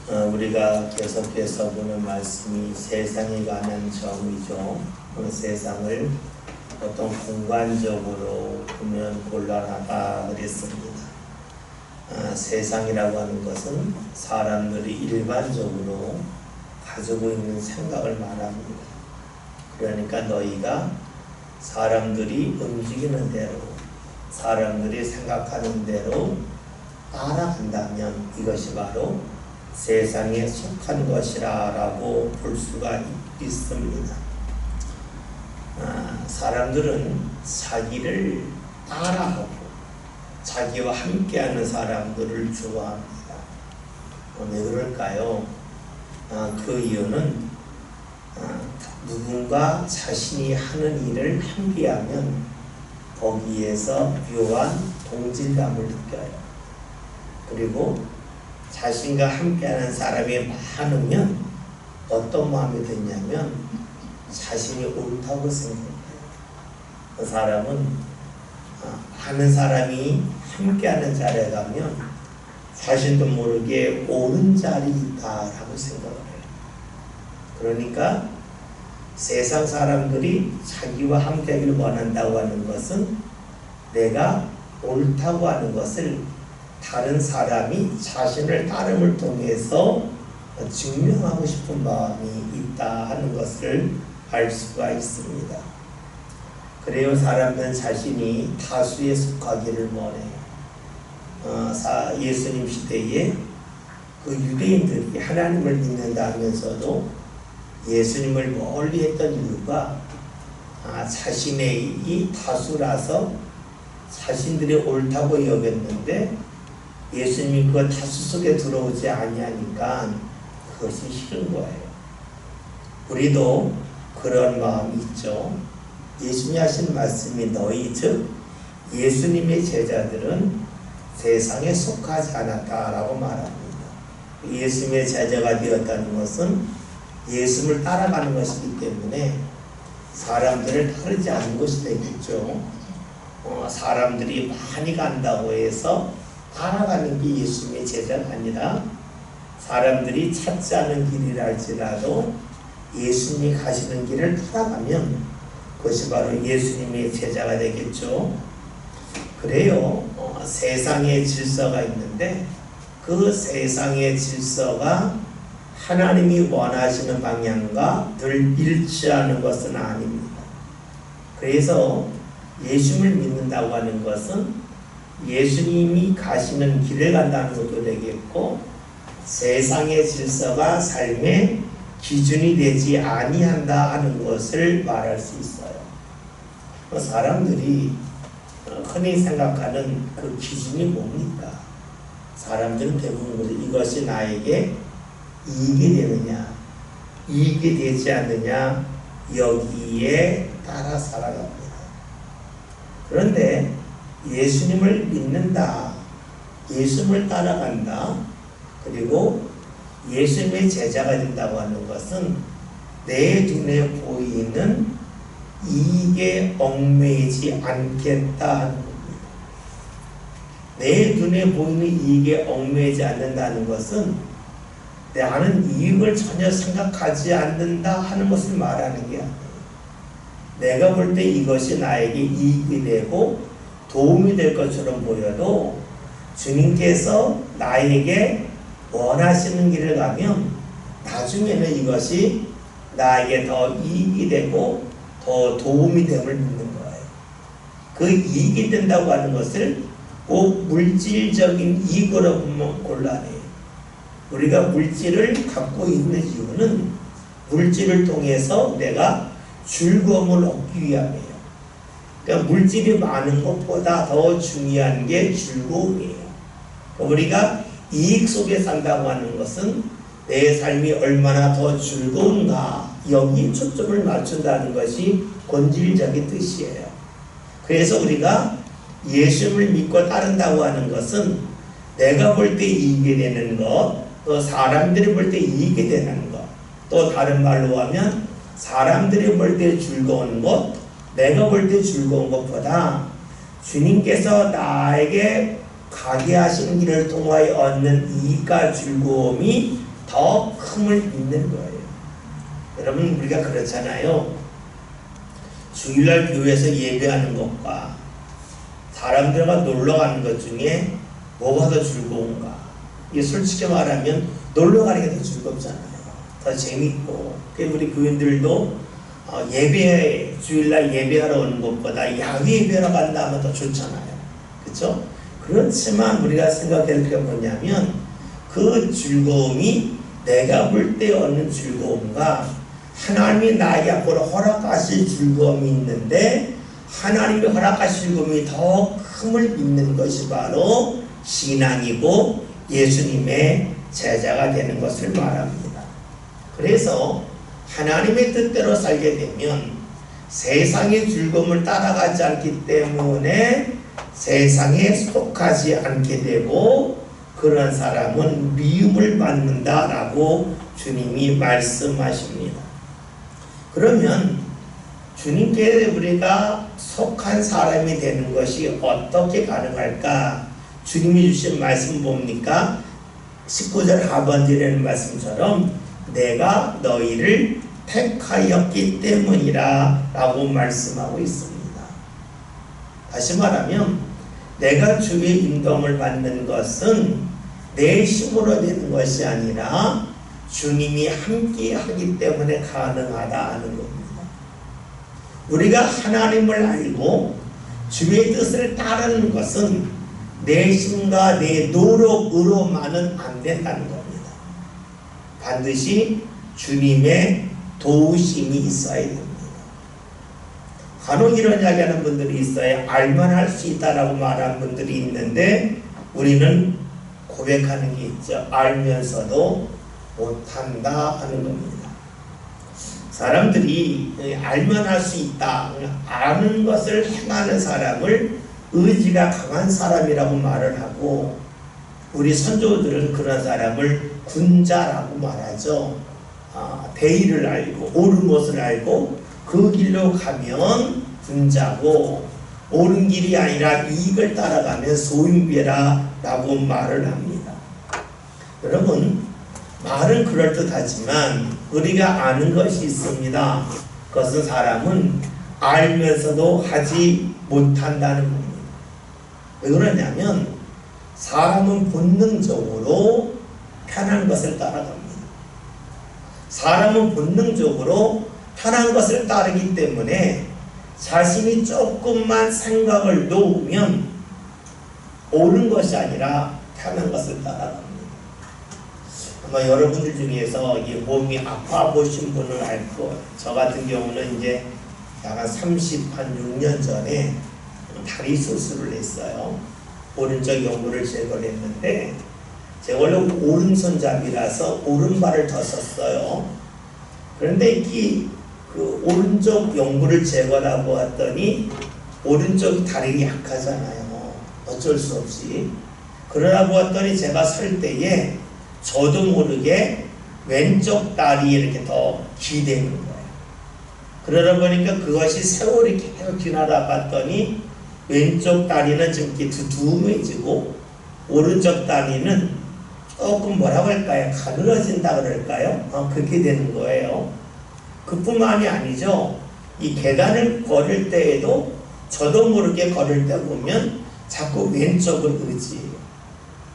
우리가 계속해서 보는 말씀이 세상에 관한 정의죠. 세상을 어떤 공간적으로 보면 곤란하다 그랬습니다. 세상이라고 하는 것은 사람들이 일반적으로 가지고 있는 생각을 말합니다. 그러니까 너희가 사람들이 움직이는 대로, 사람들이 생각하는 대로 따라간다면 이것이 바로 세상에 속한 것이라고 볼 수가 있습니다. 사람들은 자기를 따라하고 자기와 함께하는 사람들을 좋아합니다. 왜 그럴까요? 그 이유는 누군가 자신이 하는 일을 함께하면 거기에서 묘한 동질감을 느껴요. 그리고 자신과 함께하는 사람이 많으면 어떤 마음이 드냐면 자신이 옳다고 생각해요. 그 사람은 많은 사람이 함께하는 자리에 가면 자신도 모르게 옳은 자리에 있다라고 생각을 해요. 그러니까 세상 사람들이 자기와 함께하기를 원한다고 하는 것은 내가 옳다고 하는 것을 다른 사람이 자신을 따름을 통해서 증명하고 싶은 마음이 있다 하는 것을 알 수가 있습니다. 그래요, 사람들은 자신이 다수에 속하기를 원해요. 예수님 시대에 그 유대인들이 하나님을 믿는다 하면서도 예수님을 멀리 했던 이유가 자신의 이 다수라서 자신들이 옳다고 여겼는데 예수님이 그 다수 속에 들어오지 아니하니까 그것이 싫은 거예요. 우리도 그런 마음이 있죠. 예수님이 하신 말씀이 너희 즉 예수님의 제자들은 세상에 속하지 않았다라고 말합니다. 예수님의 제자가 되었다는 것은 예수님을 따라가는 것이기 때문에 사람들을 따르지 않는 것이 되겠죠. 사람들이 많이 간다고 해서 따라가는 게 예수님의 제자가 아니라 사람들이 찾지 않은 길이라 할지라도 예수님이 가시는 길을 따라가면 그것이 바로 예수님의 제자가 되겠죠. 그래요. 세상의 질서가 있는데 그 세상의 질서가 하나님이 원하시는 방향과 늘 일치하는 것은 아닙니다. 그래서 예수님을 믿는다고 하는 것은 예수님이 가시는 길을 간다는 것도 되겠고 세상의 질서가 삶의 기준이 되지 아니한다 하는 것을 말할 수 있어요. 사람들이 흔히 생각하는 그 기준이 뭡니까? 사람들은 대부분 이것이 나에게 이익이 되느냐, 이익이 되지 않느냐 여기에 따라 살아갑니다. 그런데 예수님을 믿는다, 예수님을 따라간다, 그리고 예수님의 제자가 된다고 하는 것은 내 눈에 보이는 이익에 얽매이지 않겠다 하는 겁니다. 내 눈에 보이는 이익에 얽매이지 않는다는 것은 나는 이익을 전혀 생각하지 않는다 하는 것을 말하는 게 아니에요. 내가 볼 때 이것이 나에게 이익이 되고 도움이 될 것처럼 보여도 주님께서 나에게 원하시는 길을 가면 나중에는 이것이 나에게 더 이익이 되고 더 도움이 됨을 믿는 거예요. 그 이익이 된다고 하는 것을 꼭 물질적인 이익으로 보면 곤란해요. 우리가 물질을 갖고 있는 이유는 물질을 통해서 내가 즐거움을 얻기 위함이에요. 그러니까 물질이 많은 것보다 더 중요한 게 즐거움이에요. 우리가 이익 속에 산다고 하는 것은 내 삶이 얼마나 더 즐거운가 여기에 초점을 맞춘다는 것이 본질적인 뜻이에요. 그래서 우리가 예수님을 믿고 따른다고 하는 것은 내가 볼 때 이익이 되는 것, 또 사람들이 볼 때 이익이 되는 것, 또 다른 말로 하면 사람들이 볼 때 즐거운 것, 내가 볼 때 즐거운 것보다 주님께서 나에게 가게 하시는 길을 통하여 얻는 이익과 즐거움이 더 큼을 잇는 거예요. 여러분 우리가 그렇잖아요. 주일날 교회에서 예배하는 것과 사람들과 놀러 가는 것 중에 뭐가 더 즐거운가? 이게 솔직히 말하면 놀러 가는 게 더 즐겁잖아요. 더 재밌고. 우리 교인들도 주일날 예배하러 오는 것보다 야외 예배하러 간다 하면 더 좋잖아요. 그렇죠? 그렇지만 우리가 생각해야 될 게 뭐냐면 그 즐거움이 내가 볼 때 얻는 즐거움과 하나님이 나에게 앞으로 허락하실 즐거움이 있는데 하나님이 허락하실 즐거움이 더 큼을 잇는 것이 바로 신앙이고 예수님의 제자가 되는 것을 말합니다. 그래서 하나님의 뜻대로 살게 되면 세상의 즐거움을 따라가지 않기 때문에 세상에 속하지 않게 되고 그런 사람은 미움을 받는다라고 주님이 말씀하십니다. 그러면 주님께 우리가 속한 사람이 되는 것이 어떻게 가능할까? 주님이 주신 말씀 뭡니까? 19절 하반절에는 말씀처럼 내가 너희를 택하였기 때문이라 라고 말씀하고 있습니다. 다시 말하면 내가 주의 인도함을 받는 것은 내 힘으로 되는 것이 아니라 주님이 함께 하기 때문에 가능하다 하는 겁니다. 우리가 하나님을 알고 주의 뜻을 따르는 것은 내 힘과 내 노력으로만은 안 된다는 겁니다. 반드시 주님의 도우심이 있어야 됩니다. 간혹 이런 이야기하는 분들이 있어요. 알만 할 수 있다라고 말하는 분들이 있는데 우리는 고백하는 게 있죠. 알면서도 못한다 하는 겁니다. 사람들이 알면 할 수 있다, 아는 것을 행하는 사람을 의지가 강한 사람이라고 말을 하고 우리 선조들은 그런 사람을 군자라고 말하죠. 대의를 알고 옳은 것을 알고 그 길로 가면 군자고 옳은 길이 아니라 이익을 따라가면 소인배라 라고 말을 합니다. 여러분 말은 그럴듯하지만 우리가 아는 것이 있습니다. 그것은 사람은 알면서도 하지 못한다는 겁니다. 왜 그러냐면 사람은 본능적으로 편한 것을 따라갑니다. 사람은 본능적으로 편한 것을 따르기 때문에 자신이 조금만 생각을 놓으면 옳은 것이 아니라 편한 것을 따라갑니다. 아마 여러분들 중에서 이 몸이 아파 보신 분은 알 거예요. 저 같은 경우는 이제 약 6년 전에 다리 수술을 했어요. 오른쪽 연골을 제거를 했는데 제가 원래 오른손잡이라서 오른발을 더 썼어요. 그런데 그 오른쪽 연골을 제거하고 왔더니 오른쪽 다리가 약하잖아요. 어쩔 수 없이. 그러다 보았더니 제가 설 때에 저도 모르게 왼쪽 다리에 이렇게 더 기대는 거예요. 그러다 보니까 그것이 세월이 계속 지나다 봤더니 왼쪽 다리는 좀 이렇게 두툼해지고 오른쪽 다리는 조금 뭐라고 할까요? 가늘어진다 그럴까요? 그렇게 되는 거예요. 그뿐만이 아니죠. 이 계단을 걸을 때에도 저도 모르게 걸을 때 보면 자꾸 왼쪽을 의지해요.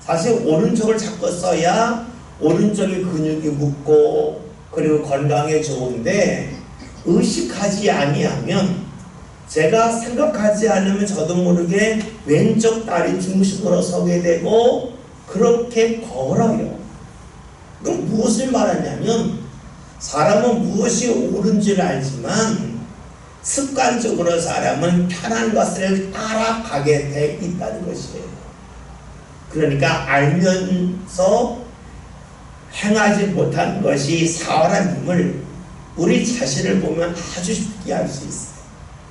사실 오른쪽을 자꾸 써야 오른쪽의 근육이 묻고 그리고 건강에 좋은데 의식하지 아니하면 제가 생각하지 않으면 저도 모르게 왼쪽 다리 중심으로 서게 되고 그렇게 걸어요. 그럼 무엇을 말하냐면 사람은 무엇이 옳은지를 알지만 습관적으로 사람은 편한 것을 따라가게 돼 있다는 것이에요. 그러니까 알면서 행하지 못한 것이 사람임을 우리 자신을 보면 아주 쉽게 알 수 있어요.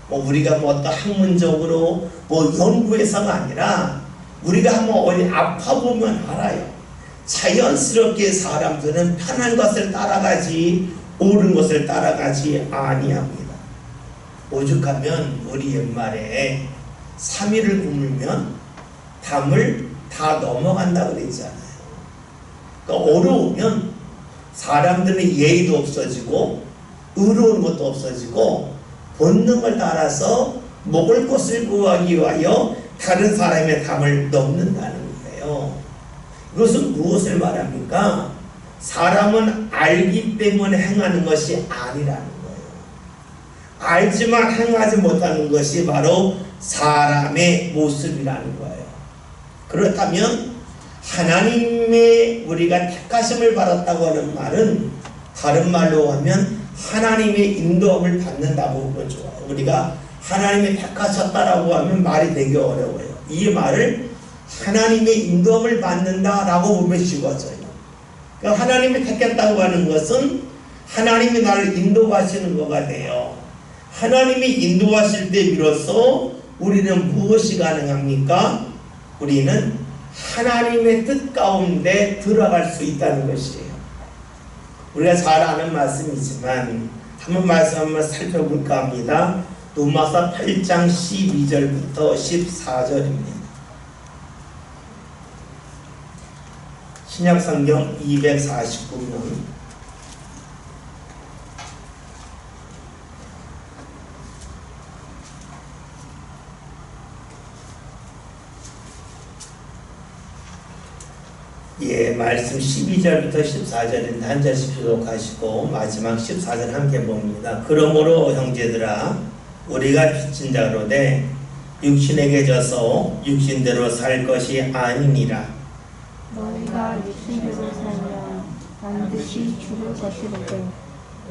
우리가 어떤 학문적으로 연구해서가 아니라 우리가 한번 어디 아파보면 알아요. 자연스럽게 사람들은 편한 것을 따라가지 옳은 것을 따라가지 아니합니다. 오죽하면 우리 옛말에 3일을 굶으면 담을 다 넘어간다고 그랬잖아요. 그러니까 어려우면 사람들은 예의도 없어지고 의로운 것도 없어지고 본능을 따라서 먹을 것을 구하기 위하여 다른 사람의 담을 넘는다는 거예요. 이것은 무엇을 말합니까? 사람은 알기 때문에 행하는 것이 아니라는 거예요. 알지만 행하지 못하는 것이 바로 사람의 모습이라는 거예요. 그렇다면 하나님의 우리가 택하심을 받았다고 하는 말은 다른 말로 하면 하나님의 인도함을 받는다고 보면 좋아요. 우리가 하나님의 택하셨다라고 하면 말이 되게 어려워요. 이 말을 하나님의 인도함을 받는다라고 보면 쉬워져요. 그러니까 하나님이 택했다고 하는 것은 하나님이 나를 인도하시는 거가 돼요. 하나님이 인도하실 때 비로소 우리는 무엇이 가능합니까? 우리는 하나님의 뜻 가운데 들어갈 수 있다는 것이에요. 우리가 잘 아는 말씀이지만 한번 말씀 한번 살펴볼까 합니다. 로마서 8장 12절부터 14절입니다. 신약성경 249면 말씀 12절부터 14절인데 한 절씩 교독하시고 마지막 14절 함께 봅니다. 그러므로 형제들아 우리가 빚진 자로되 육신에게 져서 육신대로 살 것이 아니니라. 너희가 육신대로 살면 반드시 죽을 것이로되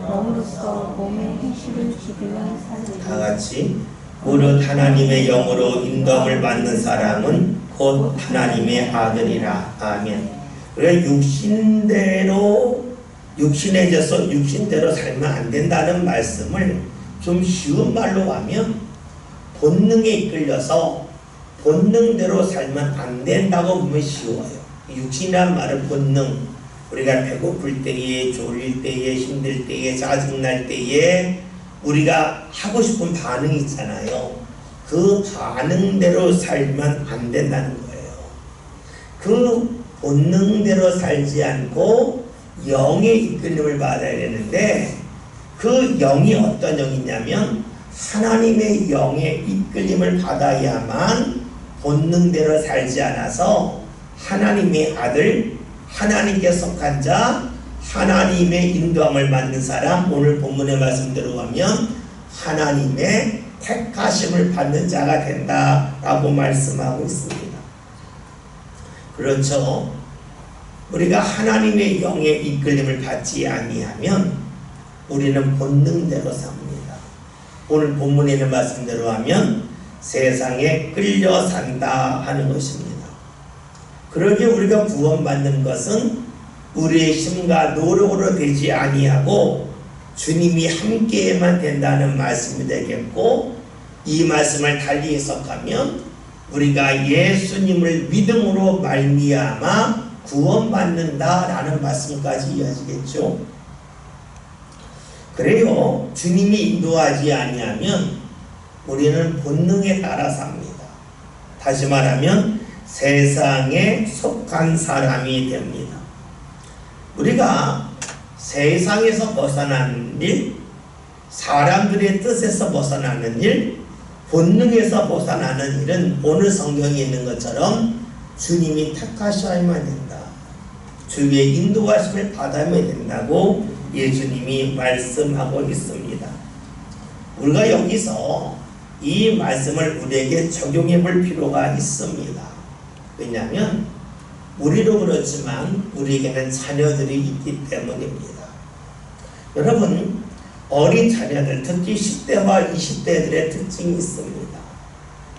영으로서 몸의 행실을 지키면 살리라. 다같이 무릇 하나님의 영으로 인도함을 받는 사람은 곧 하나님의 아들이라. 아멘. 우리가 육신에 져서 육신대로 살면 안 된다는 말씀을 좀 쉬운 말로 하면 본능에 이끌려서 본능대로 살면 안 된다고 보면 쉬워요. 육신이란 말은 본능, 우리가 배고플 때에, 졸릴 때에, 힘들 때에, 짜증날 때에 우리가 하고 싶은 반응이 있잖아요. 그 반응대로 살면 안 된다는 거예요. 그 본능대로 살지 않고 영의 이끌림을 받아야 되는데 그 영이 어떤 영이냐면 하나님의 영의 이끌림을 받아야만 본능대로 살지 않아서 하나님의 아들, 하나님께 속한 자, 하나님의 인도함을 받는 사람, 오늘 본문의 말씀대로 하면 하나님의 택하심을 받는 자가 된다라고 말씀하고 있습니다. 그렇죠. 우리가 하나님의 영의 이끌림을 받지 아니하면 우리는 본능대로 삽니다. 오늘 본문에 있는 말씀대로 하면 세상에 끌려 산다 하는 것입니다. 그러기에 우리가 구원받는 것은 우리의 힘과 노력으로 되지 아니하고 주님이 함께만 된다는 말씀이 되겠고, 이 말씀을 달리 해석하면 우리가 예수님을 믿음으로 말미암아 구원받는다라는 말씀까지 이어지겠죠. 그래요. 주님이 인도하지 아니하면 우리는 본능에 따라 삽니다. 다시 말하면 세상에 속한 사람이 됩니다. 우리가 세상에서 벗어나는 일, 사람들의 뜻에서 벗어나는 일, 본능에서 벗어나는 일은 오늘 성경에 있는 것처럼 주님이 택하셔야만 된다. 주의 인도하심을 받아야 된다고 예수님이 말씀하고 있습니다. 우리가 여기서 이 말씀을 우리에게 적용해 볼 필요가 있습니다. 왜냐하면 우리도 그렇지만 우리에게는 자녀들이 있기 때문입니다. 여러분, 어린 자녀들, 특히 10대와 20대들의 특징이 있습니다.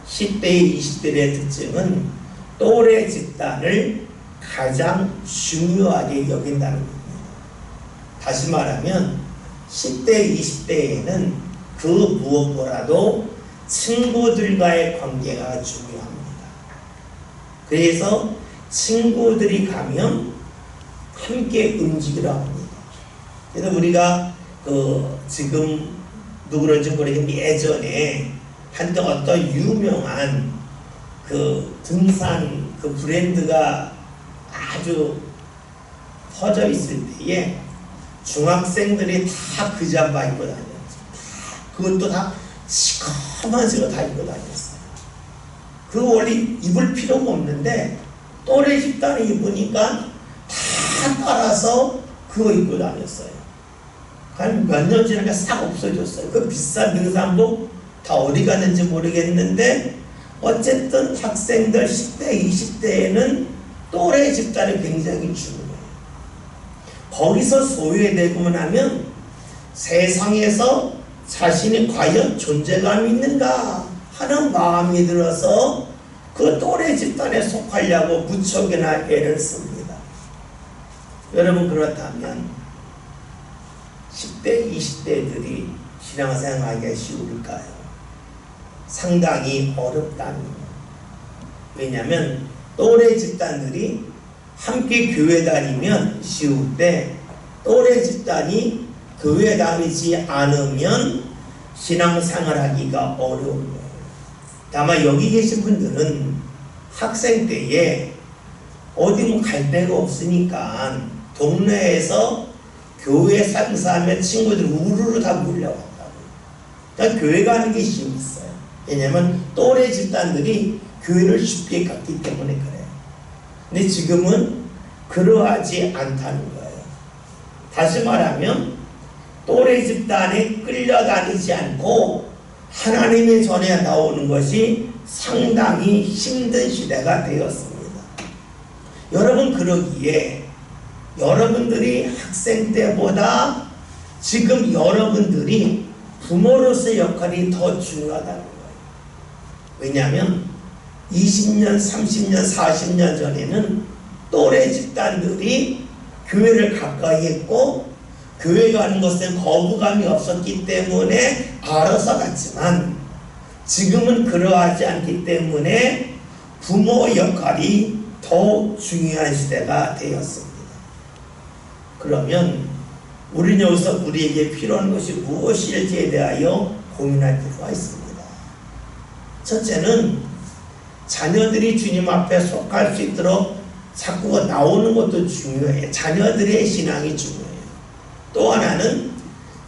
10대, 20대의 특징은 또래 집단을 가장 중요하게 여긴다는 겁니다. 다시 말하면 10대, 20대에는 그 무엇보다도 친구들과의 관계가 중요합니다. 그래서 친구들이 가면 함께 움직이라 합니다. 그래서 우리가 지금 누구런지 모르겠는데 예전에 한때 어떤 유명한 등산 브랜드가 아주 퍼져 있을 때에 중학생들이 다 그 잠바 입고 다녔어요. 그것도 다 시커먼 색을 다 입고 다녔어요. 그거 원래 입을 필요가 없는데 또래 집단이 입으니까 다 따라서 그거 입고 다녔어요. 한 몇 년 지나니까 싹 없어졌어요. 그 비싼 등산복 다 어디 갔는지 모르겠는데 어쨌든 학생들 10대, 20대에는 또래 집단이 굉장히 중요해요. 거기서 소외되고 나면 세상에서 자신이 과연 존재감이 있는가 하는 마음이 들어서 그 또래 집단에 속하려고 무척이나 애를 씁니다. 여러분, 그렇다면 10대, 20대들이 신앙생활하기가 쉬울까요? 상당히 어렵답니다. 왜냐하면 또래 집단들이 함께 교회 다니면 쉬운데 또래 집단이 교회 다니지 않으면 신앙생활하기가 어려운 거예요. 다만 여기 계신 분들은 학생 때에 어디 뭐 갈 데가 없으니까 동네에서 교회 상사하면 친구들 우르르 다 몰려왔다고. 그러니까 교회 가는 게 쉬웠어요. 왜냐면 또래 집단들이 교회를 쉽게 갔기 때문에 그래요. 근데 지금은 그러하지 않다는 거예요. 다시 말하면 또래 집단에 끌려다니지 않고 하나님의 전에 나오는 것이 상당히 힘든 시대가 되었습니다. 여러분, 그러기에 여러분들이 학생 때보다 지금 여러분들이 부모로서의 역할이 더 중요하다는 거예요. 왜냐하면 20년, 30년, 40년 전에는 또래 집단들이 교회를 가까이 했고 교회 가는 것에 거부감이 없었기 때문에 알아서 갔지만 지금은 그러하지 않기 때문에 부모 역할이 더욱 중요한 시대가 되었습니다. 그러면 우리는 여기서 우리에게 필요한 것이 무엇일지에 대하여 고민할 필요가 있습니다. 첫째는 자녀들이 주님 앞에 속할 수 있도록 자꾸 나오는 것도 중요해요. 자녀들의 신앙이 중요해요. 또 하나는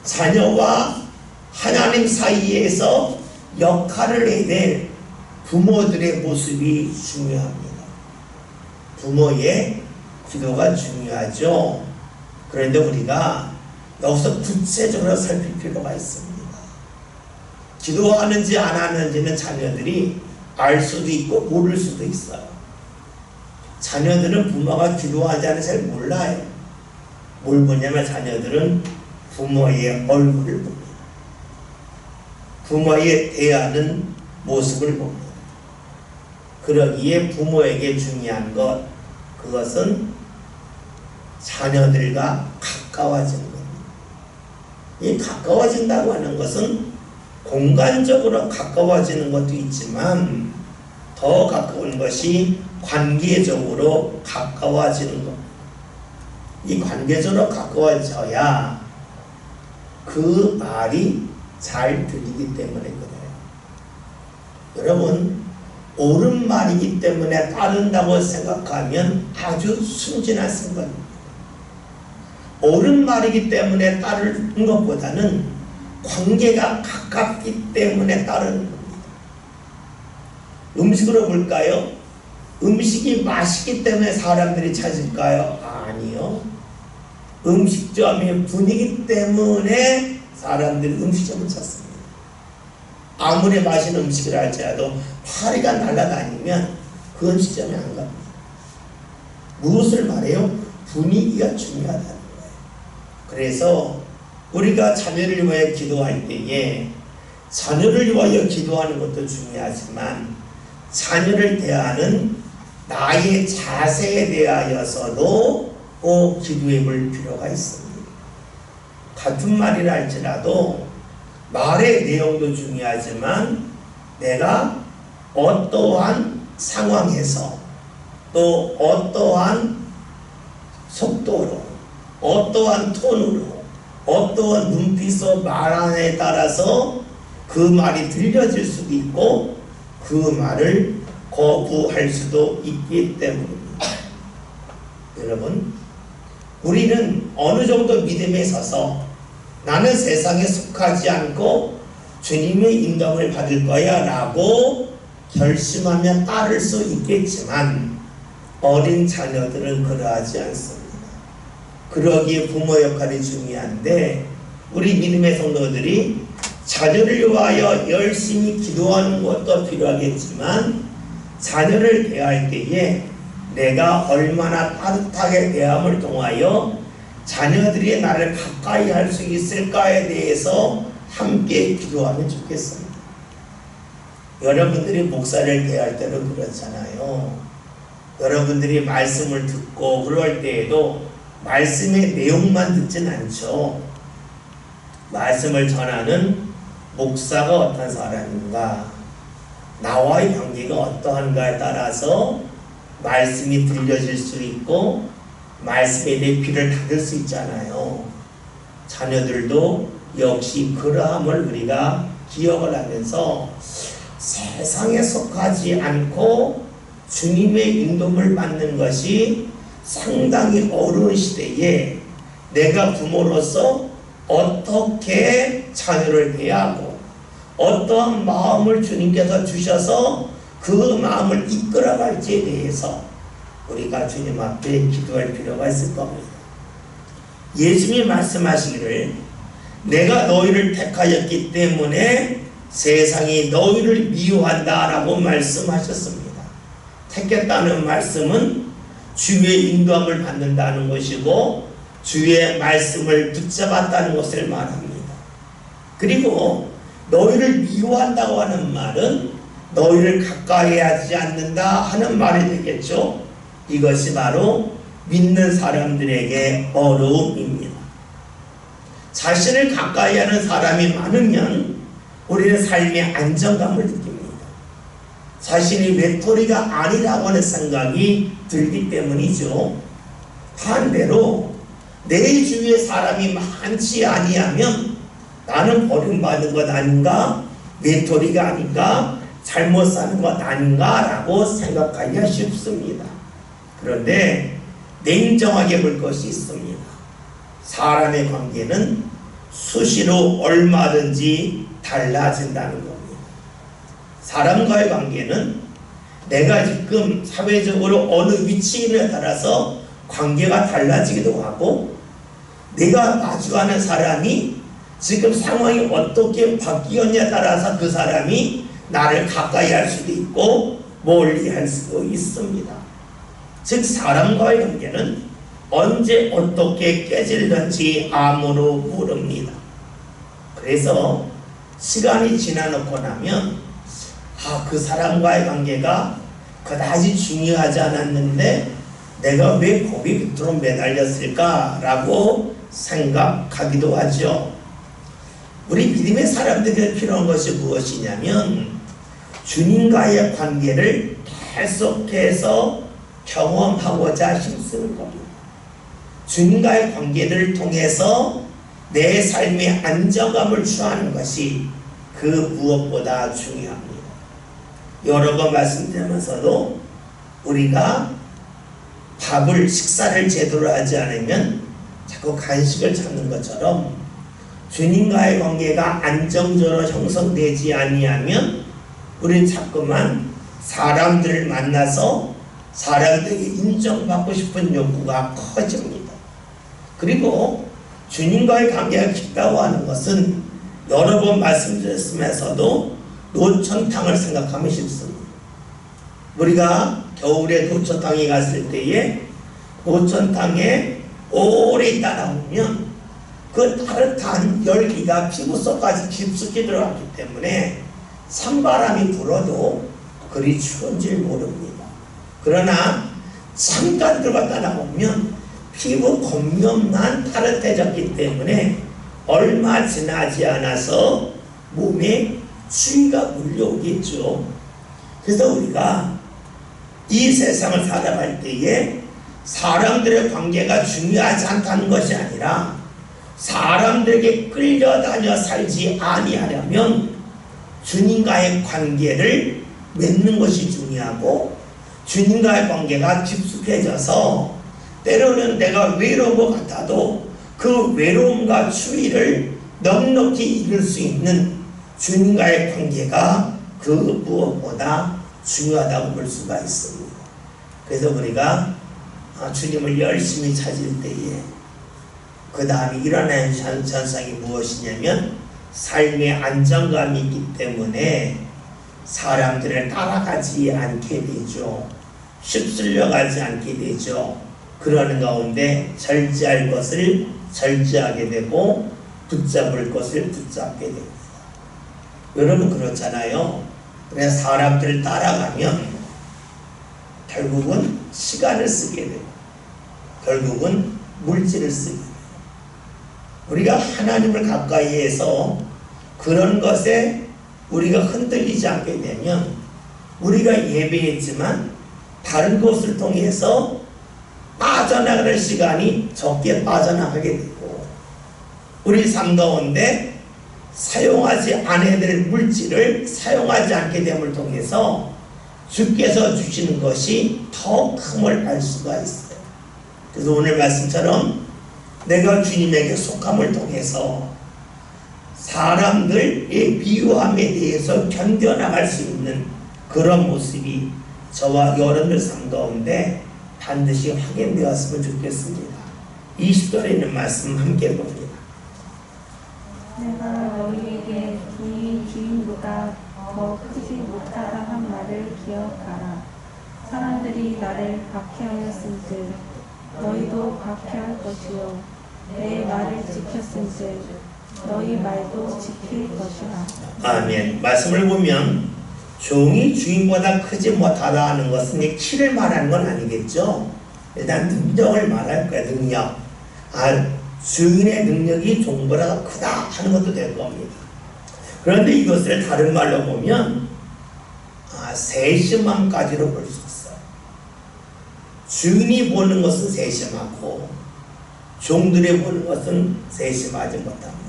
자녀와 하나님 사이에서 역할을 해낼 부모들의 모습이 중요합니다. 부모의 기도가 중요하죠. 그런데 우리가 여기서 구체적으로 살필 필요가 있습니다. 기도하는지 안 하는지는 자녀들이 알 수도 있고 모를 수도 있어요. 자녀들은 부모가 기도하지 않으면 잘 몰라요. 뭘 보냐면 자녀들은 부모의 얼굴을 봅니다. 부모의 대하는 모습을 봅니다. 그러기에 부모에게 중요한 것, 그것은 자녀들과 가까워지는 겁니다. 이 가까워진다고 하는 것은 공간적으로 가까워지는 것도 있지만 더 가까운 것이 관계적으로 가까워지는 것. 이 관계적으로 가까워져야 그 말이 잘 들리기 때문에 그래요. 여러분, 옳은 말이기 때문에 따른다고 생각하면 아주 순진한 생각입니다. 옳은 말이기 때문에 따르는 것보다는 관계가 가깝기 때문에 따르는 겁니다. 음식으로 볼까요? 음식이 맛있기 때문에 사람들이 찾을까요? 아니요. 음식점의 분위기 때문에 사람들이 음식점을 찾습니다. 아무리 맛있는 음식을 할지라도 파리가 날아다니면 그 음식점에 안 갑니다. 무엇을 말해요? 분위기가 중요하다는 거예요. 그래서 우리가 자녀를 위하여 기도할 때에 자녀를 위하여 기도하는 것도 중요하지만 자녀를 대하는 나의 자세에 대하여서도 꼭 기도해 볼 필요가 있습니다. 같은 말이라 할지라도 말의 내용도 중요하지만 내가 어떠한 상황에서 또 어떠한 속도로 어떠한 톤으로 어떠한 눈빛으로 말하느냐에 따라서 그 말이 들려질 수도 있고 그 말을 거부할 수도 있기 때문입니다. 여러분, 우리는 어느 정도 믿음에 서서 나는 세상에 속하지 않고 주님의 인도를 받을 거야 라고 결심하면 따를 수 있겠지만 어린 자녀들은 그러하지 않습니다. 그러기에 부모 역할이 중요한데 우리 믿음의 성도들이 자녀를 위하여 열심히 기도하는 것도 필요하겠지만 자녀를 대할 때에 내가 얼마나 따뜻하게 대함을 통하여 자녀들이 나를 가까이 할 수 있을까에 대해서 함께 기도하면 좋겠습니다. 여러분들이 목사를 대할 때도 그렇잖아요. 여러분들이 말씀을 듣고 그럴 때에도 말씀의 내용만 듣진 않죠. 말씀을 전하는 목사가 어떤 사람인가, 나와의 관계가 어떠한가에 따라서 말씀이 들려질 수 있고 말씀에 대해 귀를 닫을 수 있잖아요. 자녀들도 역시 그러함을 우리가 기억을 하면서 세상에 속하지 않고 주님의 인도를 받는 것이 상당히 어려운 시대에 내가 부모로서 어떻게 자녀를 대하고 어떠한 마음을 주님께서 주셔서 그 마음을 이끌어갈지에 대해서 우리가 주님 앞에 기도할 필요가 있을 겁니다. 예수님이 말씀하시기를 내가 너희를 택하였기 때문에 세상이 너희를 미워한다 라고 말씀하셨습니다. 택했다는 말씀은 주의 인도함을 받는다는 것이고 주의 말씀을 붙잡았다는 것을 말합니다. 그리고 너희를 미워한다고 하는 말은 너희를 가까이 하지 않는다 하는 말이 되겠죠. 이것이 바로 믿는 사람들에게 어려움입니다. 자신을 가까이 하는 사람이 많으면 우리는 삶의 안정감을 느낍니다. 자신이 외톨이가 아니라고 하는 생각이 들기 때문이죠. 반대로 내 주위에 사람이 많지 아니하면 나는 버림받은 것 아닌가, 외톨이가 아닌가, 잘못 사는 것 아닌가 라고 생각하기가 쉽습니다. 그런데 냉정하게 볼 것이 있습니다. 사람의 관계는 수시로 얼마든지 달라진다는 겁니다. 사람과의 관계는 내가 지금 사회적으로 어느 위치에 따라서 관계가 달라지기도 하고 내가 마주하는 사람이 지금 상황이 어떻게 바뀌었냐에 따라서 그 사람이 나를 가까이 할 수도 있고 멀리 할 수도 있습니다. 즉 사람과의 관계는 언제 어떻게 깨질는지 아무도 모릅니다. 그래서 시간이 지나놓고 나면 그 사람과의 관계가 그다지 중요하지 않았는데 내가 왜 거기 밑으로 매달렸을까 라고 생각하기도 하죠. 우리 믿음의 사람들에게 필요한 것이 무엇이냐면 주님과의 관계를 계속해서 경험하고자 힘쓰는 겁니다. 주님과의 관계를 통해서 내 삶의 안정감을 취하는 것이 그 무엇보다 중요합니다. 여러 번 말씀드리면서도 우리가 식사를 제대로 하지 않으면 자꾸 간식을 찾는 것처럼 주님과의 관계가 안정적으로 형성되지 아니하면 우리는 자꾸만 사람들을 만나서 사람들에게 인정받고 싶은 욕구가 커집니다. 그리고 주님과의 관계가 깊다고 하는 것은 여러 번 말씀드렸으면서도 노천탕을 생각하면 쉽습니다. 우리가 겨울에 노천탕에 갔을 때에 노천탕에 오래 있다 나오면 그 따뜻한 열기가 피부 속까지 깊숙이 들어가기 때문에 찬바람이 불어도 그리 추운 줄 모릅니다. 그러나 잠깐 들어갔다 나오면 피부 겉면만 따뜻해졌기 때문에 얼마 지나지 않아서 몸에 추위가 몰려오겠죠. 그래서 우리가 이 세상을 살아갈 때에 사람들의 관계가 중요하지 않다는 것이 아니라 사람들에게 끌려다녀 살지 아니하려면 주님과의 관계를 맺는 것이 중요하고 주님과의 관계가 깊숙해져서 때로는 내가 외로운 것 같아도 그 외로움과 추위를 넉넉히 이길 수 있는 주님과의 관계가 그 무엇보다 중요하다고 볼 수가 있습니다. 그래서 우리가 주님을 열심히 찾을 때에 그 다음에 일어나는 현상이 무엇이냐면 삶의 안정감이 있기 때문에 사람들을 따라가지 않게 되죠. 휩쓸려 가지 않게 되죠. 그러는 가운데 절제할 것을 절제하게 되고 붙잡을 것을 붙잡게 됩니다. 여러분 그렇잖아요. 그래서 사람들을 따라가면 결국은 시간을 쓰게 되고 결국은 물질을 쓰게 돼요. 우리가 하나님을 가까이 해서 그런 것에 우리가 흔들리지 않게 되면 우리가 예배했지만 다른 것을 통해서 빠져나갈 시간이 적게 빠져나가게 되고 우리 삶 가운데 사용하지 않아야 될 물질을 사용하지 않게 됨을 통해서 주께서 주시는 것이 더 큼을 알 수가 있어요. 그래서 오늘 말씀처럼 내가 주님에게 속함을 통해서 사람들의 미워함에 대해서 견뎌나갈 수 있는 그런 모습이 저와 여러분들 삶 가운데 반드시 확인되었으면 좋겠습니다. 20절에 있는 말씀 함께 봅니다. 내가 너희에게 이 주인보다 더 크지 못하다 한 말을 기억하라. 사람들이 나를 박해하였은즉 너희도 박해할 것이요 내 말을 지켰은즉 너희 말도 지킬 것이라. 아멘. 말씀을 보면 종이 주인보다 크지 못하다 하는 것은 키를 말하는 건 아니겠죠. 일단 능력을 말할 거야. 능력. 주인의 능력이 종보다 크다 하는 것도 될 겁니다. 그런데 이것을 다른 말로 보면 세심함까지로 볼 수 있어요. 주인이 보는 것은 세심하고 종들이 보는 것은 세심하지 못합니다.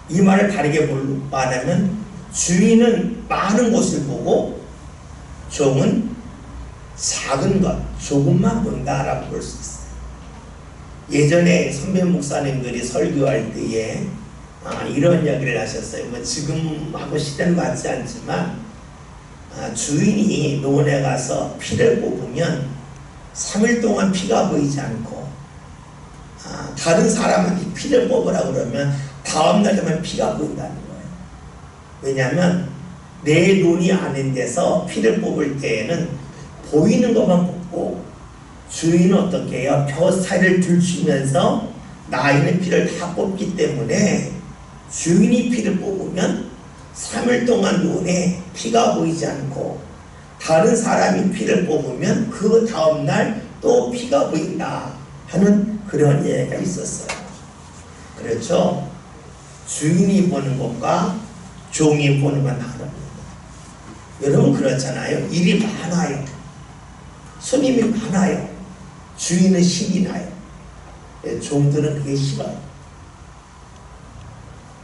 이 말을 다르게 말하면 주인은 많은 것을 보고 종은 작은 것, 조금만 본다라고 볼 수 있어요. 예전에 선배 목사님들이 설교할 때에 이런 이야기를 하셨어요. 뭐 지금하고 시대는 맞지 않지만 주인이 논에 가서 피를 뽑으면 3일 동안 피가 보이지 않고 다른 사람한테 피를 뽑으라고 그러면 다음날 되면 피가 보인다는 거예요. 왜냐하면 내 눈이 아닌 데서 피를 뽑을 때에는 보이는 것만 뽑고 주인은 어떻게 해요? 벼 사이를 들추면서 나이는 피를 다 뽑기 때문에 주인이 피를 뽑으면 3일 동안 눈에 피가 보이지 않고 다른 사람이 피를 뽑으면 그 다음날 또 피가 보인다 하는 그런 예가 있었어요. 그렇죠? 주인이 보는 것과 종이 보는 건 다릅니다. 여러분 그렇잖아요. 일이 많아요. 손님이 많아요. 주인은 신이 나요. 종들은 그게 싫어요.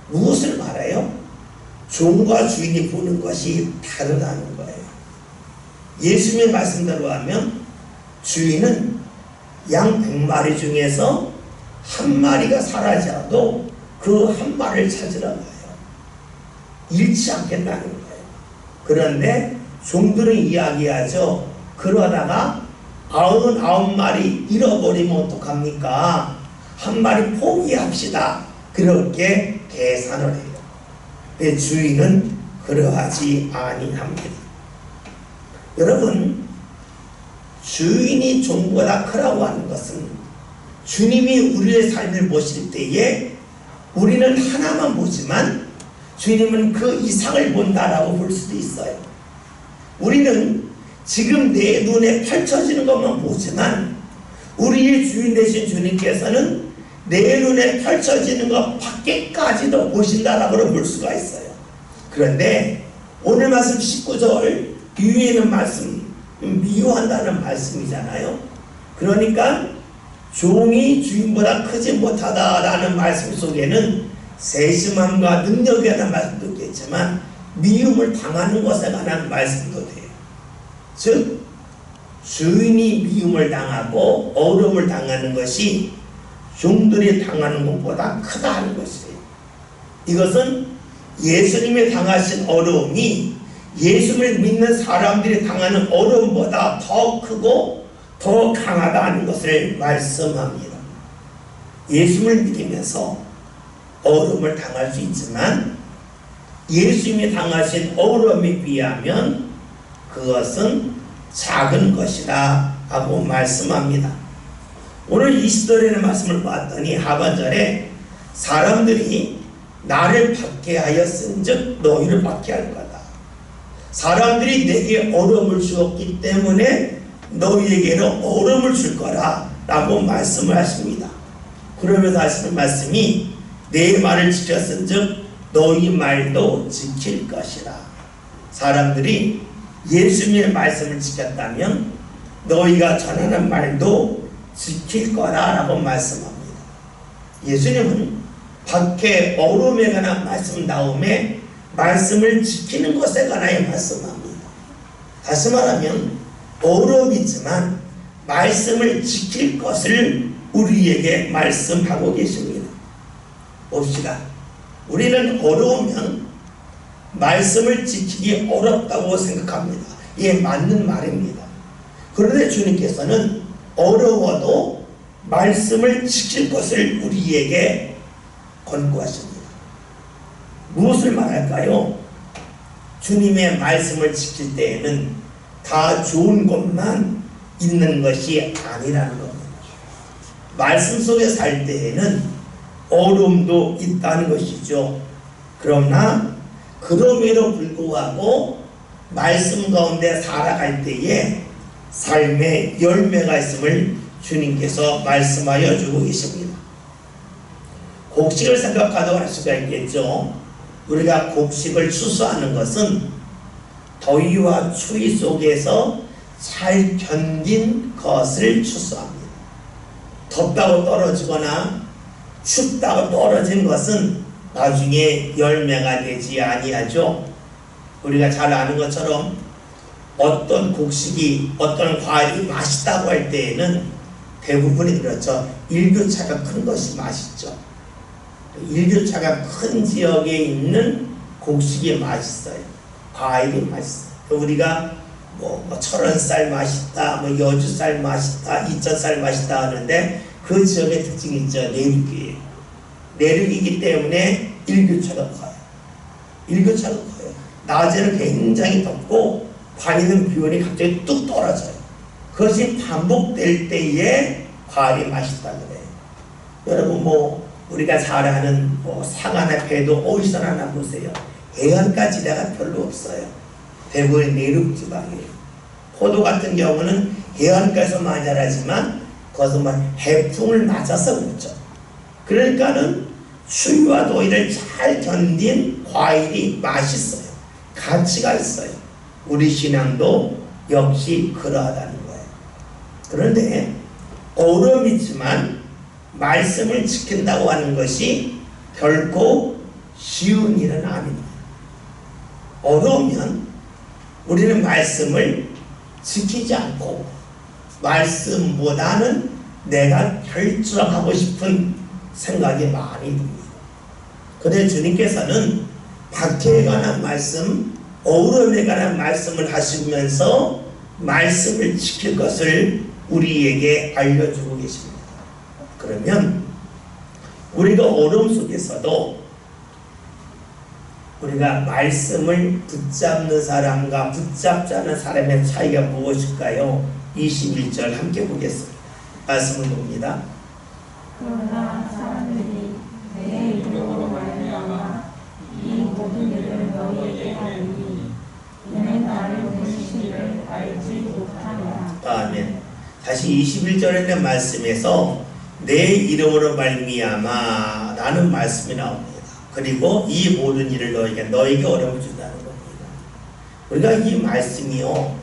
무엇을 말해요? 종과 주인이 보는 것이 다르다는 거예요. 예수님의 말씀대로 하면 주인은 양 100마리 중에서 한 마리가 사라져도 그 한 마리를 찾으러 가요. 잃지 않겠다는 거예요. 그런데 종들은 이야기하죠. 그러다가 99마리 잃어버리면 어떡합니까? 한 마리 포기합시다. 그렇게 계산을 해요. 근데 주인은 그러하지 아니합니다. 여러분, 주인이 종보다 크라고 하는 것은 주님이 우리의 삶을 보실 때에 우리는 하나만 보지만 주님은 그 이상을 본다라고 볼 수도 있어요. 우리는 지금 내 눈에 펼쳐지는 것만 보지만 우리의 주인 되신 주님께서는 내 눈에 펼쳐지는 것 밖에까지도 보신다라고 볼 수가 있어요. 그런데 오늘 말씀 19절 위에 있는 말씀 미워한다는 말씀이잖아요. 그러니까 종이 주인보다 크지 못하다라는 말씀 속에는 세심함과 능력에 관한 말씀도 있겠지만 미움을 당하는 것에 관한 말씀도 돼요. 즉 주인이 미움을 당하고 어려움을 당하는 것이 종들이 당하는 것보다 크다 하는 것이에요. 이것은 예수님이 당하신 어려움이 예수를 믿는 사람들이 당하는 어려움보다 더 크고 더 강하다는 것을 말씀합니다. 예수를 믿으면서 어려움을 당할 수 있지만 예수님이 당하신 어려움에 비하면 그것은 작은 것이다 하고 말씀합니다. 오늘 20절의 말씀을 봤더니 하반절에 사람들이 나를 박해하였은즉 너희를 박해할 거다. 사람들이 내게 어려움을 주었기 때문에 너희에게는 어려움을 줄 거라 라고 말씀을 하십니다. 그러면서 하시는 말씀이 내 말을 지켰은즉 너희 말도 지킬 것이라. 사람들이 예수님의 말씀을 지켰다면 너희가 전하는 말도 지킬 거라 라고 말씀합니다. 예수님은 박해 어려움에 관한 말씀 다음에 말씀을 지키는 것에 관하여 말씀합니다. 다시 말하면 어려움이지만 말씀을 지킬 것을 우리에게 말씀하고 계십니다. 봅시다. 우리는 어려우면 말씀을 지키기 어렵다고 생각합니다. 이게 맞는 말입니다. 그런데 주님께서는 어려워도 말씀을 지킬 것을 우리에게 권고하십니다. 무엇을 말할까요? 주님의 말씀을 지킬 때에는 다 좋은 것만 있는 것이 아니라는 겁니다. 말씀 속에 살 때에는 어려움도 있다는 것이죠. 그러나 그럼에도 불구하고 말씀 가운데 살아갈 때에 삶의 열매가 있음을 주님께서 말씀하여 주고 계십니다. 곡식을 생각하도록 할 수가 있겠죠. 우리가 곡식을 추수하는 것은 더위와 추위 속에서 잘 견딘 것을 추수합니다. 덥다고 떨어지거나 춥다고 떨어진 것은 나중에 열매가 되지 아니하죠. 우리가 잘 아는 것처럼 어떤 곡식이 어떤 과일이 맛있다고 할 때에는 대부분이 그렇죠. 일교차가 큰 것이 맛있죠. 일교차가 큰 지역에 있는 곡식이 맛있어요. 과일이 맛있어요. 우리가 철원쌀 맛있다, 여주쌀 맛있다, 이천쌀 맛있다 하는데 그 지역의 특징이 있죠. 내륙이에요. 내륙이기 때문에 일교차가 커요. 일교차가 커요. 낮에는 굉장히 덥고 밤에는 기온이 갑자기 뚝 떨어져요. 그것이 반복될 때에 과일이 맛있다 그래요. 여러분 우리가 잘 아는 상하나 배도 어디서 하나 보세요. 해안가 지대가 별로 없어요. 대부분 내륙 지방이에요. 포도 같은 경우는 해안가에서 많이 자라지만 그것은 해풍을 맞아서 그렇죠. 그러니까는 추위와 더위를 잘 견딘 과일이 맛있어요. 가치가 있어요. 우리 신앙도 역시 그러하다는 거예요. 그런데 어려움이지만 말씀을 지킨다고 하는 것이 결코 쉬운 일은 아닙니다. 어려우면 우리는 말씀을 지키지 않고 말씀보다는 내가 결정하고 싶은 생각이 많이 듭니다. 그런데 주님께서는 박해에 관한 말씀, 어려움에 관한 말씀을 하시면서 말씀을 지킬 것을 우리에게 알려주고 계십니다. 그러면 우리가 어려움 속에서도 우리가 말씀을 붙잡는 사람과 붙잡지 않는 사람의 차이가 무엇일까요? 21절 함께 보겠습니다. 말씀을 봅니다. 그러나 사람들이 내 이름으로 말미암아 이 모든 일을 너희에게 하리니 이는 나를 보내신 이를 알지 못하느라. 아멘. 다시 21절에 있는 말씀에서 내 이름으로 말미암아 라는 말씀이 나옵니다. 그리고 이 모든 일을 너에게 어려움을 준다는 겁니다. 우리가 이 말씀이요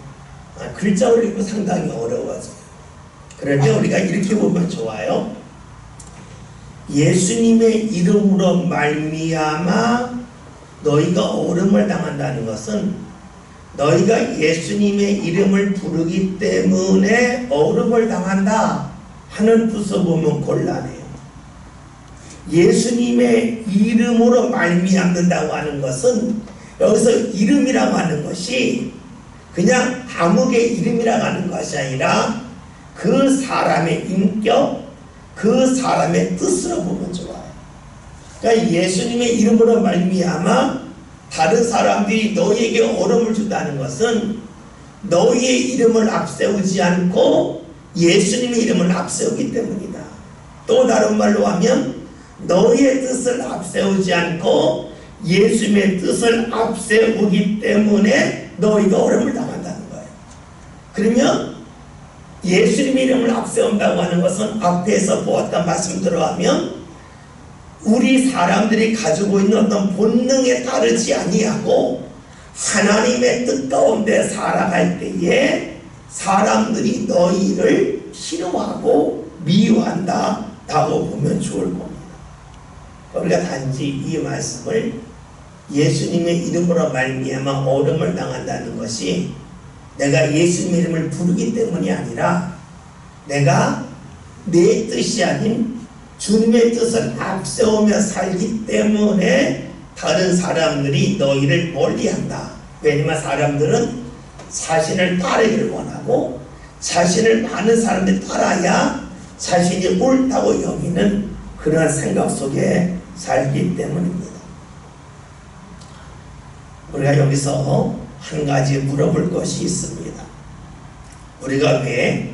글자로 읽고 상당히 어려워져요. 그런데 우리가 이렇게 보면 좋아요. 예수님의 이름으로 말미암아 너희가 어려움을 당한다는 것은 너희가 예수님의 이름을 부르기 때문에 어려움을 당한다 하는 뜻을 보면 곤란해요. 예수님의 이름으로 말미암는다고 하는 것은 여기서 이름이라고 하는 것이 그냥 아무개 이름이라고 하는 것이 아니라 그 사람의 인격, 그 사람의 뜻으로 보면 좋아요. 그러니까 예수님의 이름으로 말미암아 다른 사람들이 너희에게 어려움을 준다는 것은 너희의 이름을 앞세우지 않고 예수님의 이름을 앞세우기 때문이다. 또 다른 말로 하면 너희의 뜻을 앞세우지 않고 예수님의 뜻을 앞세우기 때문에 너희가 어려움을 당한다는 거예요. 그러면 예수님의 이름을 앞세운다고 하는 것은 앞에서 보았던 말씀대로 하면 우리 사람들이 가지고 있는 어떤 본능에 따르지 아니하고 하나님의 뜻 가운데 살아갈 때에 사람들이 너희를 싫어하고 미워한다라고 보면 좋을 겁니다. 우리가 단지 이 말씀을 예수님의 이름으로 말미암아 어려움을 당한다는 것이 내가 예수님의 이름을 부르기 때문이 아니라 내가 내 뜻이 아닌 주님의 뜻을 앞세우며 살기 때문에 다른 사람들이 너희를 멀리한다. 왜냐하면 사람들은 자신을 따르기를 원하고 자신을 많은 사람들이 따라야 자신이 옳다고 여기는 그런 생각 속에 살기 때문입니다. 우리가 여기서 한 가지 물어볼 것이 있습니다. 우리가 왜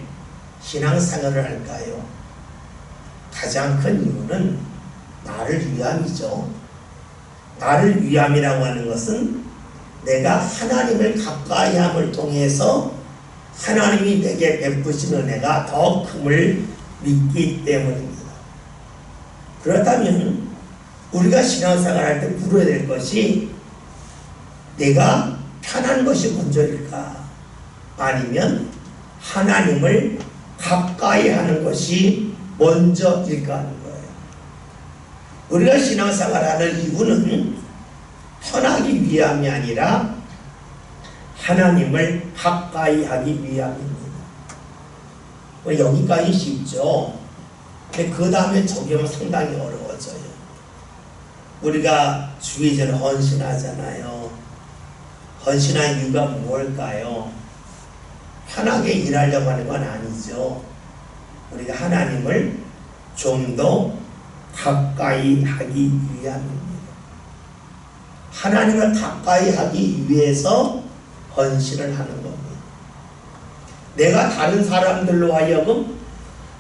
신앙생활을 할까요? 가장 큰 이유는 나를 위함이죠. 나를 위함이라고 하는 것은 내가 하나님을 가까이 함을 통해서 하나님이 내게 베푸신 은혜가 더 큼을 믿기 때문입니다. 그렇다면 우리가 신앙생활 할 때 물어야 될 것이 내가 편한 것이 먼저일까? 아니면 하나님을 가까이 하는 것이 먼저일까 하는 거예요. 우리가 신앙생활하는 이유는 편하기 위함이 아니라 하나님을 가까이 하기 위함입니다. 여기까지 쉽죠. 근데 그 다음에 적용은 상당히 어려워져요. 우리가 주의절 헌신하잖아요. 헌신한 이유가 뭘까요? 편하게 일하려고 하는 건 아니죠. 우리가 하나님을 좀 더 가까이 하기 위함입니다. 하나님을 가까이 하기 위해서 헌신을 하는 겁니다. 내가 다른 사람들로 하여금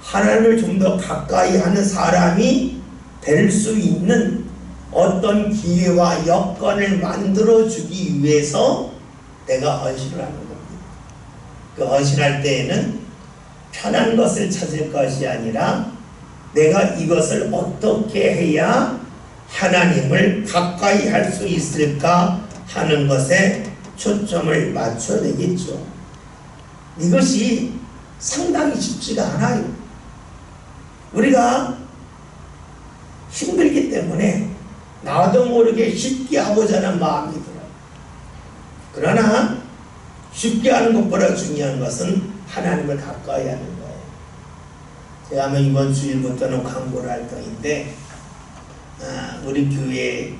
하나님을 좀 더 가까이 하는 사람이 될 수 있는 어떤 기회와 여건을 만들어주기 위해서 내가 헌신을 하는 겁니다. 그 헌신할 때에는 편한 것을 찾을 것이 아니라 내가 이것을 어떻게 해야 하나님을 가까이 할 수 있을까 하는 것에 초점을 맞춰야 되겠죠. 이것이 상당히 쉽지가 않아요. 우리가 힘들기 때문에 나도 모르게 쉽게 하고자 하는 마음이 들어요. 그러나 쉽게 하는 것보다 중요한 것은 하나님을 가까이 하는 거예요. 제가 아마 이번 주일부터는 광고를 할 터인데 우리 교회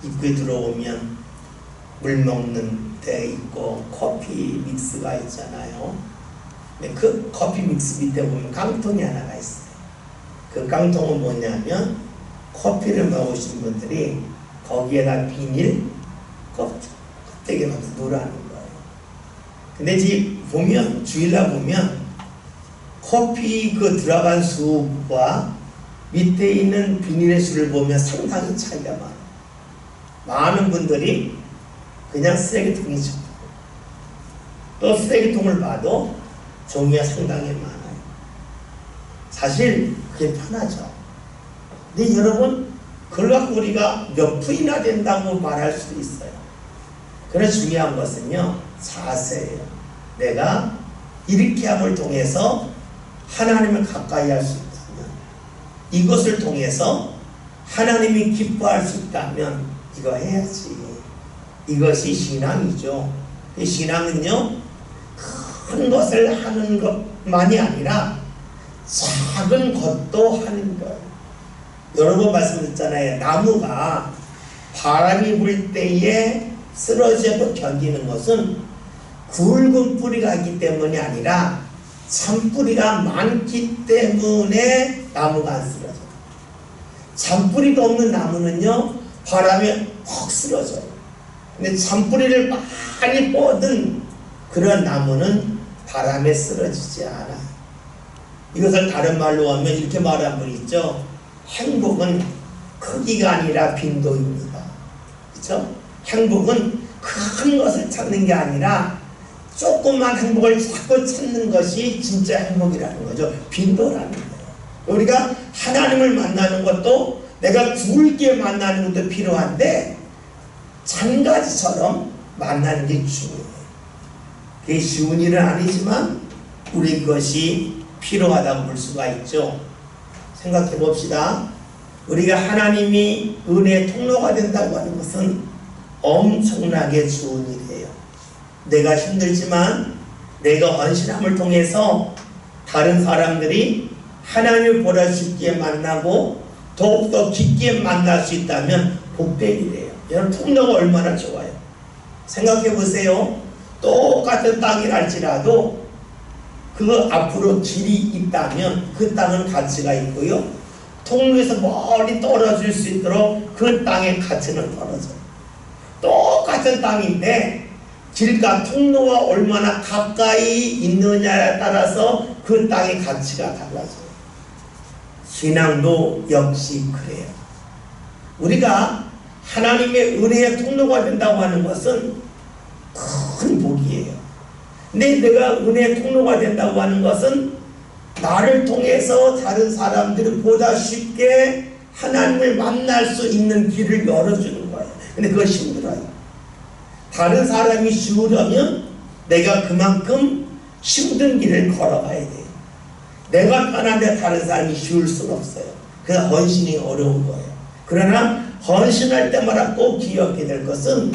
입구에 들어오면 물 먹는 데 있고 커피 믹스가 있잖아요. 그 커피 믹스 밑에 보면 깡통이 하나가 있어요. 그 깡통은 뭐냐면 커피를 먹으신 분들이 거기에다 비닐 껍데기 넣어서 놓으라는 거예요. 근데 지금 보면 주일날 보면 커피 그 들어간 수와 밑에 있는 비닐의 수를 보면 상당히 차이가 많아요. 많은 분들이 그냥 쓰레기통에 줍고 또 쓰레기통을 봐도 종이가 상당히 많아요. 사실 그게 편하죠. 근데 여러분 그걸 갖고 우리가 몇 푼이나 된다고 말할 수도 있어요. 그래서 중요한 것은요 자세예요. 내가 이렇게 함을 통해서 하나님을 가까이 할 수 있다면, 이것을 통해서 하나님이 기뻐할 수 있다면 이거 해야지. 이것이 신앙이죠. 신앙은요, 큰 것을 하는 것만이 아니라 작은 것도 하는 거예요. 여러 번 말씀드렸잖아요. 나무가 바람이 불 때에 쓰러져도 견디는 것은 굵은 뿌리가 있기 때문이 아니라 잔뿌리가 많기 때문에 나무가 안 쓰러져요. 잔뿌리가 없는 나무는요, 바람에 퍽 쓰러져요. 근데 잔뿌리를 많이 뻗은 그런 나무는 바람에 쓰러지지 않아요. 이것을 다른 말로 하면 이렇게 말하는 분 있죠. 행복은 크기가 아니라 빈도입니다. 그렇죠? 행복은 큰 것을 찾는 게 아니라 조그만 행복을 자꾸 찾는 것이 진짜 행복이라는 거죠. 빈도라는 거예요. 우리가 하나님을 만나는 것도 내가 굵게 만나는 것도 필요한데 잔가지처럼 만나는 게 중요해요. 그게 쉬운 일은 아니지만 우리 그것이 필요하다고 볼 수가 있죠. 생각해 봅시다. 우리가 하나님이 은혜의 통로가 된다고 하는 것은 엄청나게 좋은 일이에요. 내가 힘들지만 내가 헌신함을 통해서 다른 사람들이 하나님을 보다 쉽게 만나고 더욱더 깊게 만날 수 있다면 복된 일이에요. 여러분, 통로가 얼마나 좋아요. 생각해 보세요. 똑같은 땅이랄지라도 그 앞으로 길이 있다면 그 땅은 가치가 있고요, 통로에서 멀리 떨어질 수 있도록 그 땅의 가치는 떨어져요. 똑같은 땅인데 길과 통로와 얼마나 가까이 있느냐에 따라서 그 땅의 가치가 달라져요. 신앙도 역시 그래요. 우리가 하나님의 은혜의 통로가 된다고 하는 것은 큰 복이에요. 근데 내가 은혜의 통로가 된다고 하는 것은 나를 통해서 다른 사람들이 보다 쉽게 하나님을 만날 수 있는 길을 열어주는 거예요. 근데 그것이 힘들어요. 다른 사람이 쉬우려면 내가 그만큼 힘든 길을 걸어가야 돼요. 내가 편한데 다른 사람이 쉬울 수는 없어요. 그래서 헌신이 어려운 거예요. 그러나 헌신할 때마다 꼭 기억해야 될 것은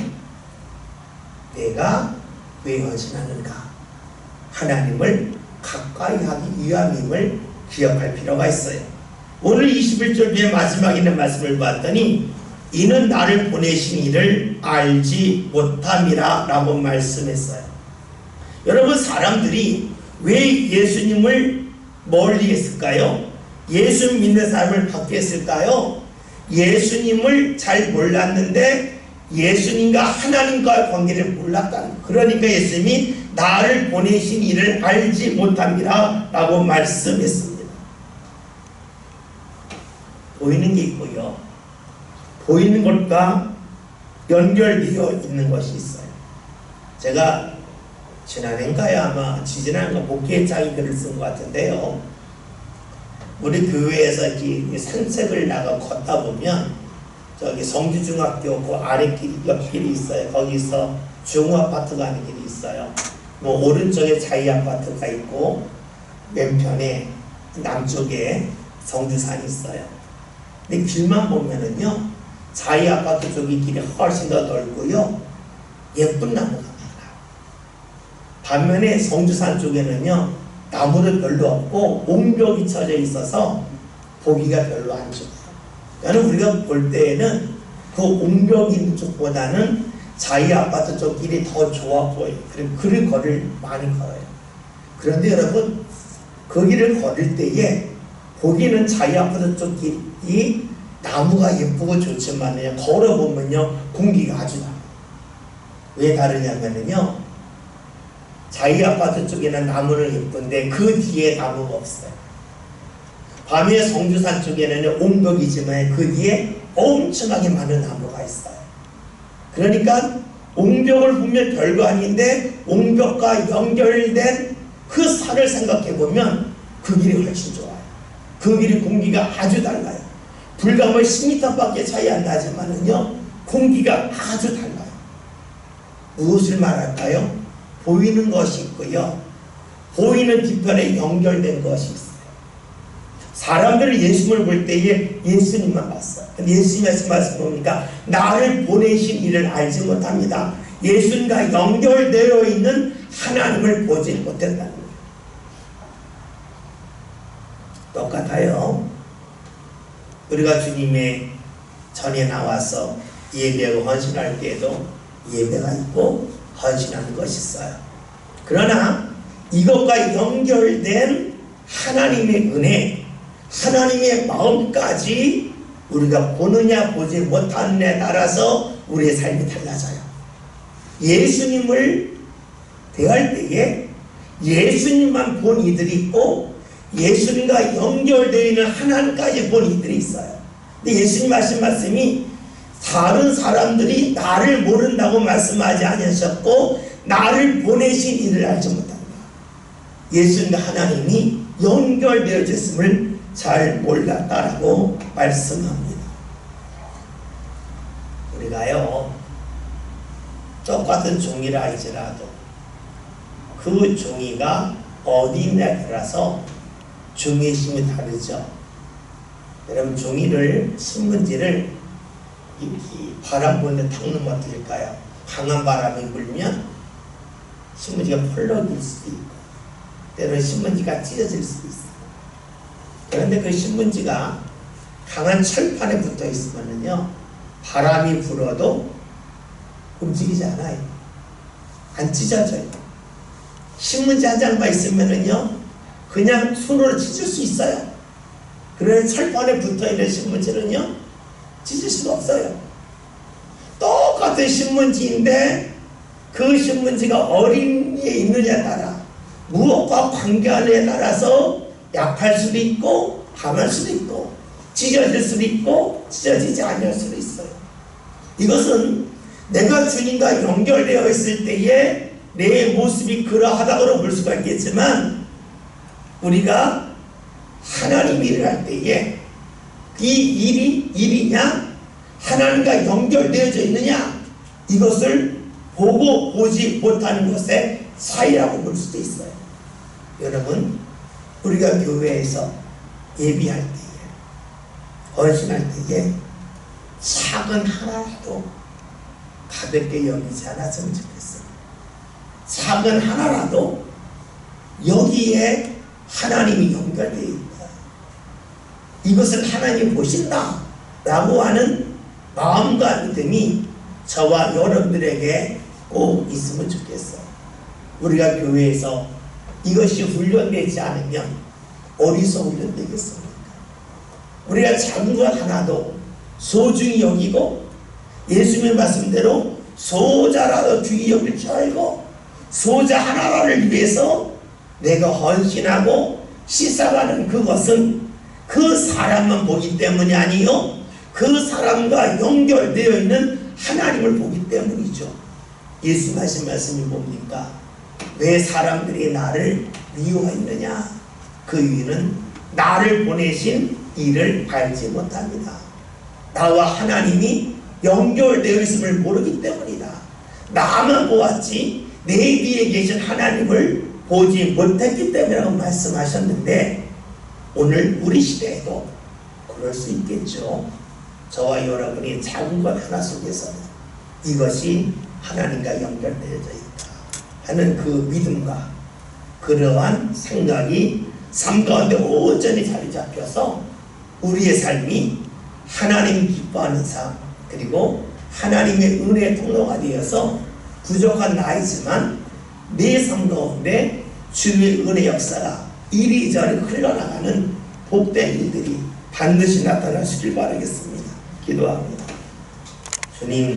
내가 왜 헌신하는가? 하나님을 가까이 하기 위함임을 기억할 필요가 있어요. 오늘 21절 뒤에 마지막에 있는 말씀을 봤더니 이는 나를 보내신 이를 알지 못함이라 라고 말씀했어요. 여러분, 사람들이 왜 예수님을 멀리 했을까요? 예수 믿는 사람을 바뀌었을까요? 예수님을 잘 몰랐는데 예수님과 하나님과의 관계를 몰랐다는 거예요. 그러니까 예수님이 나를 보내신 이를 알지 못합니다 라고 말씀했습니다. 보이는 게 있고요, 보이는 것과 연결되어 있는 것이 있어요. 제가 지난해인가요? 아마 지지난해인가 목회장이 글을 쓴 것 같은데요, 우리 교회에서 이렇게 산책을 나가 걷다 보면 저기 성주중학교 그 아래길 옆길이 있어요. 거기서 중후아파트 가는 길이 있어요. 뭐 오른쪽에 자이아파트가 있고 왼편에 남쪽에 성주산이 있어요. 근데 길만 보면은요, 자이아파트 쪽이 길이 훨씬 더 넓고요, 예쁜 나무가 많아요. 반면에 성주산 쪽에는요, 나무도 별로 없고 옹벽이 쳐져 있어서 보기가 별로 안 좋아요. 그러니까 우리가 볼 때에는 그 옹벽이 있는 쪽보다는 자이아파트 쪽 길이 더 좋아 보여요. 그래서 그 거리를 많이 걸어요. 그런데 여러분, 그 길을 걸을 때에 보기는 자이아파트 쪽 길이 나무가 예쁘고 좋지만요, 걸어보면요 공기가 아주 나아요. 왜 다르냐면요, 자이아파트 쪽에는 나무는 예쁜데 그 뒤에 나무가 없어요. 밤에 성주산 쪽에는 옹벽이지만 그 뒤에 엄청나게 많은 나무가 있어요. 그러니까 옹벽을 보면 별거 아닌데 옹벽과 연결된 그 산을 생각해 보면 그 길이 훨씬 좋아요. 그 길이 공기가 아주 달라요. 불과 뭐 10m밖에 차이 안 나지만은요, 공기가 아주 달라요. 무엇을 말할까요? 보이는 것이 있고요, 보이는 뒤편에 연결된 것이 있어요. 사람들이 예수님을 볼 때에 예수님만 봤어. 예수님의 말씀 보니까 나를 보내신 이를 알지 못합니다. 예수님과 연결되어 있는 하나님을 보지 못했다는 거예요. 똑같아요. 우리가 주님의 전에 나와서 예배하고 헌신할 때에도 예배가 있고 헌신하는 것이 있어요. 그러나 이것과 연결된 하나님의 은혜, 하나님의 마음까지 우리가 보느냐 보지 못하느냐에 따라서 우리의 삶이 달라져요. 예수님을 대할 때에 예수님만 본 이들이 있고 예수님과 연결되어 있는 하나님까지 본 이들이 있어요. 근데 예수님 하신 말씀이 다른 사람들이 나를 모른다고 말씀하지 않으셨고 나를 보내신 이를 알지 못한다. 예수님과 하나님이 연결되어졌음을 잘 몰랐다라고 말씀합니다. 우리가요 똑같은 종이라 할지라도 그 종이가 어디 있냐에 따라서 종이의 힘이 다르죠. 여러분 종이를 신문지를 이렇게 바람 부는데 탁 놓으면 어떨까요? 강한 바람이 불면 신문지가 펄럭일 수도 있고 때로는 신문지가 찢어질 수도 있어요. 그런데 그 신문지가 강한 철판에 붙어 있으면요 바람이 불어도 움직이지 않아요. 안 찢어져요. 신문지 한 장만 있으면요 그냥 손으로 찢을 수 있어요. 그래서 철판에 붙어 있는 신문지는요 찢을 수가 없어요. 똑같은 신문지인데 그 신문지가 어린이에 있느냐에 따라 무엇과 관계하느냐에 따라서 약할 수도 있고 강할 수도 있고 찢어질 수도 있고 찢어지지 않을 수도 있어요. 이것은 내가 주님과 연결되어 있을 때에 내 모습이 그러하다고 볼 수가 있겠지만 우리가 하나님 일을 할 때에 이 일이냐 하나님과 연결되어져 있느냐 이것을 보고 보지 못하는 것의 차이라고 볼 수도 있어요. 여러분 우리가 교회에서 예비할 때에 헌신할 때에 작은 하나라도 가볍게 여기지 않았으면 좋겠어요. 작은 하나라도 여기에 하나님이 연결되어 있다. 이것을 하나님 보신다 라고 하는 마음과 믿음이 저와 여러분들에게 꼭 있으면 좋겠어요. 우리가 교회에서 이것이 훈련되지 않으면 어디서 훈련되겠습니까? 우리가 작은 것 하나도 소중히 여기고 예수님의 말씀대로 소자라도 귀히 여길 줄 알고 소자 하나를 위해서 내가 헌신하고 씻어가는 그것은 그 사람만 보기 때문이 아니요 그 사람과 연결되어 있는 하나님을 보기 때문이죠. 예수님 하신 말씀이 뭡니까? 왜 사람들이 나를 미워했느냐? 그 이유는 나를 보내신 이를 알지 못합니다. 나와 하나님이 연결되어 있음을 모르기 때문이다. 나만 보았지 내 뒤에 계신 하나님을 보지 못했기 때문이라고 말씀하셨는데 오늘 우리 시대에도 그럴 수 있겠죠. 저와 여러분이 작은 것 하나 속에서는 이것이 하나님과 연결되어져 있다 하는 그 믿음과 그러한 생각이 삶 가운데 온전히 자리 잡혀서 우리의 삶이 하나님이 기뻐하는 삶 그리고 하나님의 은혜의 통로가 되어서 부족한 나이지만 내 삶 가운데 주의 은혜 역사가 이리저리 흘러나가는 복된 일들이 반드시 나타나시길 바라겠습니다. 기도합니다. 주님